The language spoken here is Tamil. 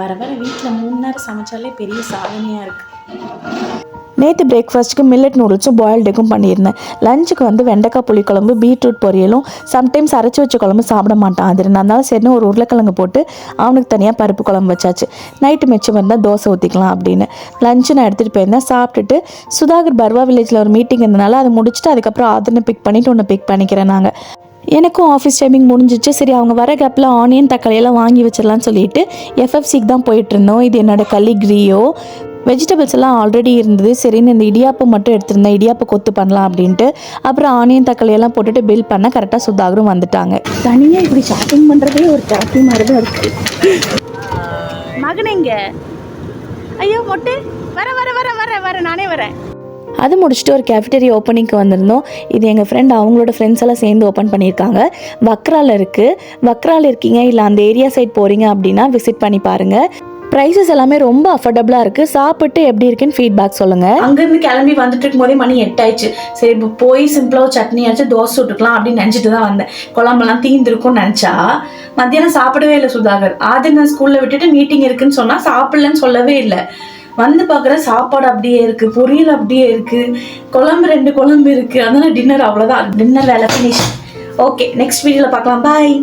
வர வர வீட்டில் 3 நேரம் சமைச்சாலே பெரிய சாதனையாக இருக்குது. நேற்று பிரேக்ஃபாஸ்ட்டுக்கு மில்லட் நூடுல்ஸும் பாயில்டு எக்கும் பண்ணியிருந்தேன். லஞ்சுக்கு வந்து வெண்டைக்காய் புளிக்குழம்பு, பீட்ரூட் பொரியலும், சம்டைம்ஸ் அரைச்சி வச்ச குழம்பு சாப்பிட மாட்டான். அது அதனால சரின்னு ஒரு உருளைக்கிழங்கு போட்டு அவனுக்கு தனியாக பருப்பு குழம்பு வச்சாச்சு. நைட்டு மிச்சம் இருந்தால் தோசை ஊற்றிக்கலாம் அப்படின்னு. லஞ்சு நான் எடுத்துகிட்டு போயிருந்தேன். சாப்பிட்டுட்டு சுதாகர் பர்வா வில்லேஜில் ஒரு மீட்டிங் இருந்தனால அதை முடிச்சுட்டு அதுக்கப்புறம் ஆதனை பிக் பண்ணிவிட்டு ஒன்று பிக் பண்ணிக்கிறேன். நாங்கள் எனக்கும் ஆஃபீஸ் டைமிங் முடிஞ்சிச்சு. சரி அவங்க வர கேப்பில் ஆனியன் தக்காளியெல்லாம் வாங்கி வச்சிடலான்னு சொல்லிட்டு எஃப்எஃப்சிக்கு தான் போயிட்டுருந்தோம். இது என்னோடய கலிக்ரியோ. வெஜிடபிள்ஸ் எல்லாம் ஆல்ரெடி இருந்தது. சரின்னு இந்த இடியாப்பம் மட்டும் எடுத்திருந்தேன், இடியாப்ப கொத்து பண்ணலாம் அப்படின்ட்டு. அப்புறம் ஆனியன் தக்காளியெல்லாம் போட்டுட்டு பில் பண்ண கரெக்டாக சுதாகரும் வந்துட்டாங்க. தனியாக இப்படி ஷாப்பிங் பண்ணுறதே ஒரு தெரப்பி மாதிரி தான் இருக்குது. மகனேங்க, ஐயோ மொட்டு, வர வர வர வர வர நானே வரேன். அது முடிச்சுட்டு ஒரு கேஃபிட்டேரியா ஓப்பனிங்க்கு வந்திருந்தோம். இது எங்கள் ஃப்ரெண்ட் அவங்களோட ஃப்ரெண்ட்ஸ் எல்லாம் சேர்ந்து ஓப்பன் பண்ணியிருக்காங்க. வக்ராவில் இருக்குது. வக்ராவில் இருக்கீங்க இல்லை அந்த ஏரியா சைட் போகிறீங்க அப்படின்னா விசிட் பண்ணி பாருங்கள். ப்ரைஸஸ் எல்லாமே ரொம்ப அஃபோர்டபுளாக இருக்குது. சாப்பிட்டு எப்படி இருக்குன்னு ஃபீட்பேக் சொல்லுங்கள். அங்கேருந்து கிளம்பி வந்துட்டு இருக்கும் போதே மணி 8 ஆயிடுச்சு. சரி இப்போ போய் சிம்பிளாக சட்னி ஆச்சு தோசை விட்டுக்கலாம் அப்படின்னு நினச்சிட்டு தான் வந்தேன். குழம்பெல்லாம் தீந்துருக்கும்னு நினச்சா மத்தியானம் சாப்பிடவே இல்லை சுதாகர். நான் ஸ்கூலில் விட்டுட்டு மீட்டிங் இருக்குன்னு சொன்னால் சாப்பிடலன்னு சொல்லவே இல்லை. வந்து பார்க்குற சாப்பாடு அப்படியே இருக்குது, பொரியல் அப்படியே இருக்குது, குழம்பு 2 குழம்பு இருக்குது. அதனால் டின்னர் அவ்வளோதான். டின்னர் வேலை ஃபினிஷ். ஓகே, நெக்ஸ்ட் வீடியோவில் பார்க்கலாம். பாய்.